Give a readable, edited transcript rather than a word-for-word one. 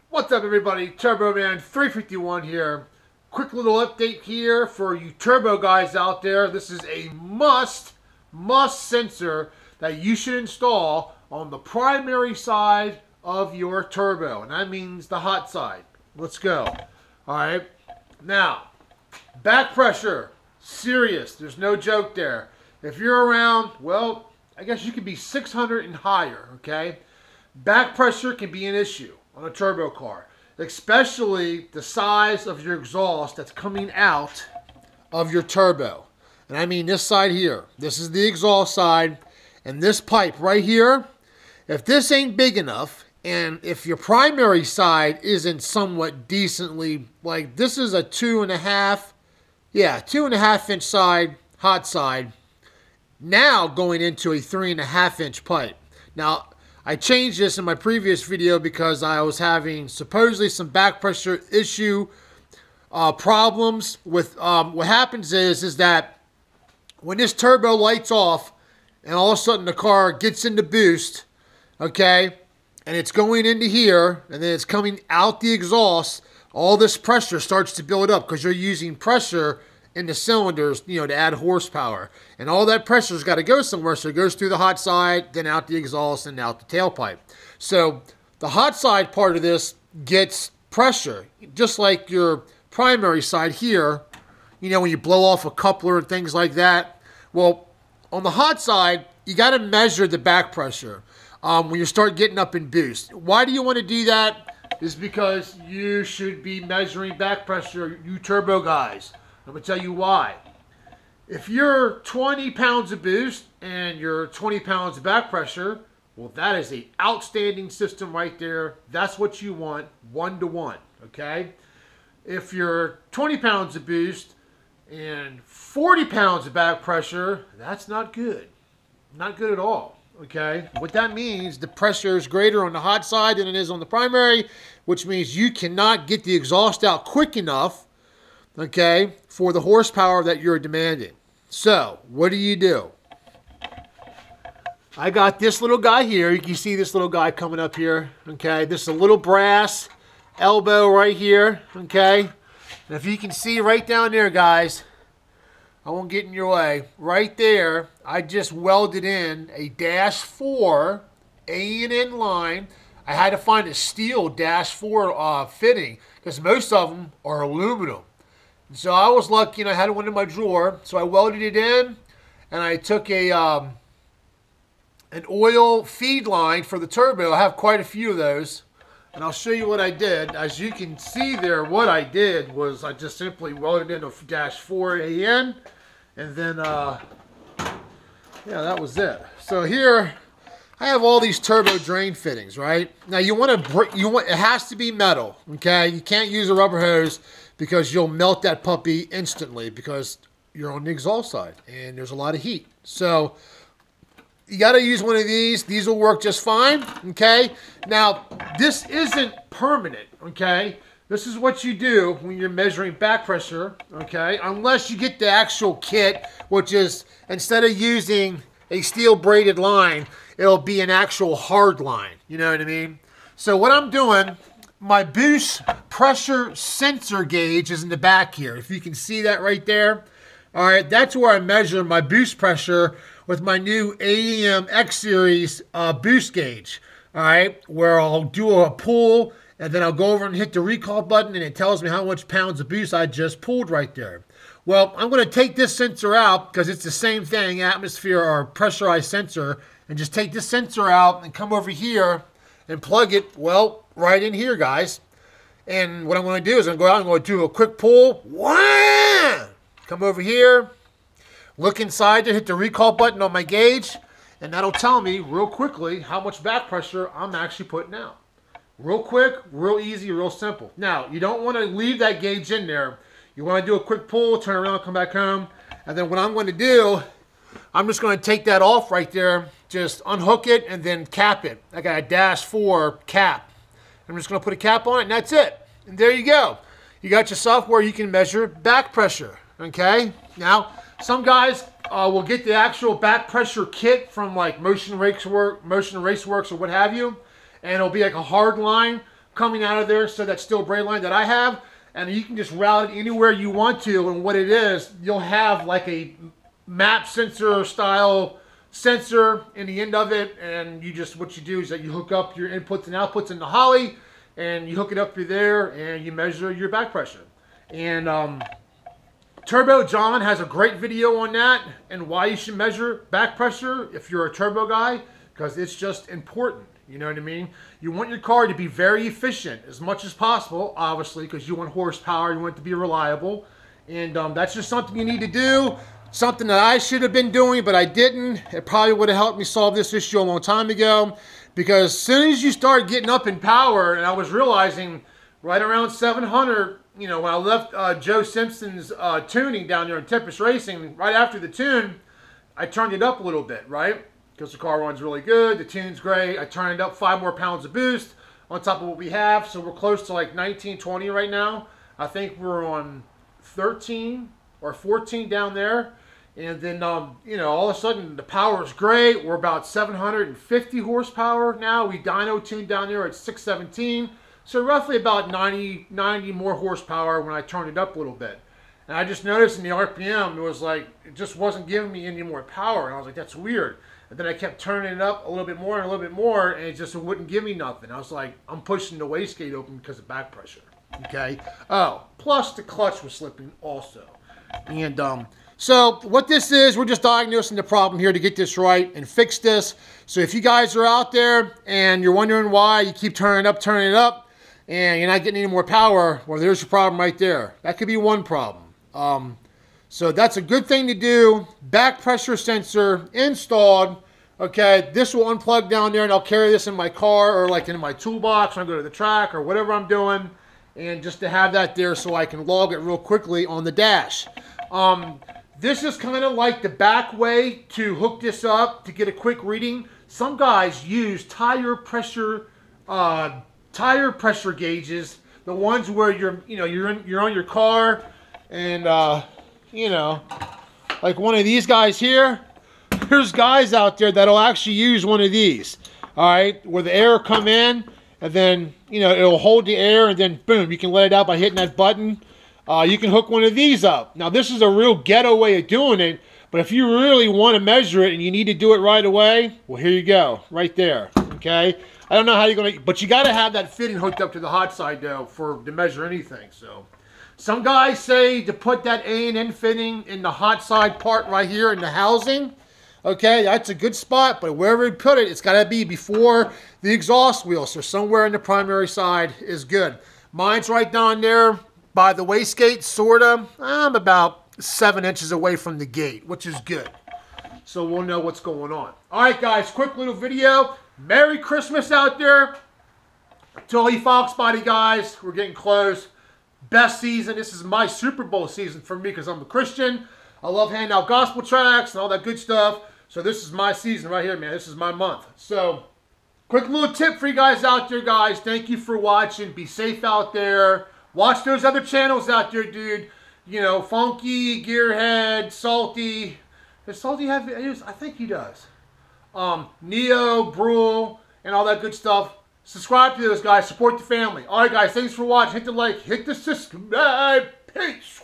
What's up, everybody? Turbo Man 351 here. Quick little update here for you turbo guys out there. This is a must sensor that you should install on the primary side of your turbo, and that means the hot side. Let's go. All right. Now, back pressure, serious. There's no joke there. If you're around, well, I guess you could be 600 and higher. Okay. Back pressure can be an issue on a turbo car, especially the size of your exhaust that's coming out of your turbo. And I mean this side here. This is the exhaust side, and this pipe right here, if this ain't big enough, and if your primary side isn't somewhat decently, like this is a 2.5 inch side, hot side, now going into a 3.5 inch pipe. Now, I changed this in my previous video because I was having supposedly some back pressure issue problems with what happens is that when this turbo lights off and all of a sudden the car gets into boost, okay, and it's going into here and then it's coming out the exhaust, all this pressure starts to build up because you're using pressure in the cylinders, you know, to add horsepower. And all that pressure's got to go somewhere, so it goes through the hot side, then out the exhaust, and out the tailpipe. So the hot side part of this gets pressure, just like your primary side here, you know, when you blow off a coupler and things like that. Well, on the hot side, you got to measure the back pressure when you start getting up in boost. Why do you want to do that? Is because you should be measuring back pressure, you turbo guys. I'm going to tell you why. If you're 20 pounds of boost and you're 20 pounds of back pressure, well, that is an outstanding system right there. That's what you want, 1-to-1, okay? If you're 20 pounds of boost and 40 pounds of back pressure, that's not good. Not good at all, okay? What that means, the pressure is greater on the hot side than it is on the primary, which means you cannot get the exhaust out quick enough, okay, for the horsepower that you're demanding. So, what do? I got this little guy here. You can see this little guy coming up here, okay? This is a little brass elbow right here, okay? And if you can see right down there, guys, I won't get in your way. Right there, I just welded in a -4 A&N line. I had to find a steel -4 fitting because most of them are aluminum. So I was lucky, and I had one in my drawer. So I welded it in, and I took an oil feed line for the turbo. I have quite a few of those, and I'll show you what I did. As you can see there, what I did was I just simply welded in a -4 AN, and then yeah, that was it. So here I have all these turbo drain fittings, right? Now it has to be metal, okay? You can't use a rubber hose, because you'll melt that puppy instantly because you're on the exhaust side and there's a lot of heat. So you got to use one of these. These will work just fine, okay? Now, this isn't permanent, okay? This is what you do when you're measuring back pressure, okay? Unless you get the actual kit, which is, instead of using a steel braided line, it'll be an actual hard line. You know what I mean? So what I'm doing, my boost pressure sensor gauge is in the back here. If you can see that right there. All right, that's where I measure my boost pressure with my new AEM X Series boost gauge. All right, where I'll do a pull, and then I'll go over and hit the recall button, and it tells me how much pounds of boost I just pulled right there. Well, I'm going to take this sensor out because it's the same thing, atmosphere or pressurized sensor, and just take this sensor out and come over here and plug it, well, right in here, guys. And what I'm going to do is I'm going to go out and I'm going to do a quick pull. Wham! Come over here, look inside there, hit the recall button on my gauge, and that'll tell me real quickly how much back pressure I'm actually putting out. Real quick, real easy, real simple. Now, you don't want to leave that gauge in there. You want to do a quick pull, turn around, come back home. And then what I'm going to do, I'm just going to take that off right there, just unhook it, and then cap it. I got a -4 cap. I'm just going to put a cap on it, and that's it. And there you go. You got yourself where you can measure back pressure, okay? Now, some guys will get the actual back pressure kit from like Motion Raceworks or what have you, and it'll be like a hard line. coming out of there, so that steel braid line that I have, and you can just route it anywhere you want to. And what it is, you'll have like a map sensor style sensor in the end of it, and you just, what you do is that you hook up your inputs and outputs in the Holley, and you hook it up through there, and you measure your back pressure. And Turbo John has a great video on that and why you should measure back pressure if you're a turbo guy, because it's just important. You know what I mean? You want your car to be very efficient as much as possible, obviously, because you want horsepower, you want it to be reliable. And that's just something you need to do. Something that I should have been doing, but I didn't. It probably would have helped me solve this issue a long time ago. Because as soon as you start getting up in power, and I was realizing right around 700, you know, when I left Joe Simpson's tuning down there in Tempest Racing, right after the tune, I turned it up a little bit, right? Because the car runs really good, the tune's great. I turned it up 5 more pounds of boost on top of what we have. So we're close to like 19, 20 right now. I think we're on 13 or 14 down there. And then, you know, all of a sudden the power is great. We're about 750 horsepower now. We dyno tuned down there at 617. So roughly about 90 more horsepower when I turned it up a little bit. And I just noticed in the RPM, it was like, it just wasn't giving me any more power. And I was like, that's weird. And then I kept turning it up a little bit more and a little bit more, and it just wouldn't give me nothing. I was like, I'm pushing the wastegate open because of back pressure. Okay? Oh, plus the clutch was slipping also. And so what this is, we're just diagnosing the problem here to get this right and fix this. So if you guys are out there and you're wondering why you keep turning it up, and you're not getting any more power, well, there's your problem right there. That could be one problem. So that's a good thing to do. Back pressure sensor installed. Okay, this will unplug down there, and I'll carry this in my car or like in my toolbox when I go to the track or whatever I'm doing, and just to have that there so I can log it real quickly on the dash. This is kind of like the back way to hook this up to get a quick reading. Some guys use tire pressure gauges, the ones where you're on your car, and you know, like one of these guys here. There's guys out there that'll actually use one of these. All right, where the air come in, and then it'll hold the air, and then boom, you can let it out by hitting that button. You can hook one of these up. Now this is a real ghetto way of doing it, but if you really want to measure it and you need to do it right away, well, here you go, right there. Okay. I don't know how you're gonna, but you got to have that fitting hooked up to the hot side though to measure anything. So, some guys say to put that A&N fitting in the hot side part right here in the housing. Okay, that's a good spot, but wherever you put it, it's got to be before the exhaust wheel. So somewhere in the primary side is good. Mine's right down there by the wastegate, sorta. I'm about 7 inches away from the gate, which is good. So we'll know what's going on. All right, guys, quick little video. Merry Christmas out there to all you Fox Body guys. We're getting close. Best season. This is my Super Bowl season for me because I'm a Christian. I love handing out gospel tracts and all that good stuff. So this is my season right here, man. This is my month. So quick little tip for you guys out there, guys. Thank you for watching. Be safe out there. Watch those other channels out there, dude. You know, Funky, Gearhead, Salty. Does Salty have videos? I think he does. Neo, Brule, and all that good stuff. Subscribe to those guys. Support the family. All right, guys. Thanks for watching. Hit the like. Hit the subscribe. Peace.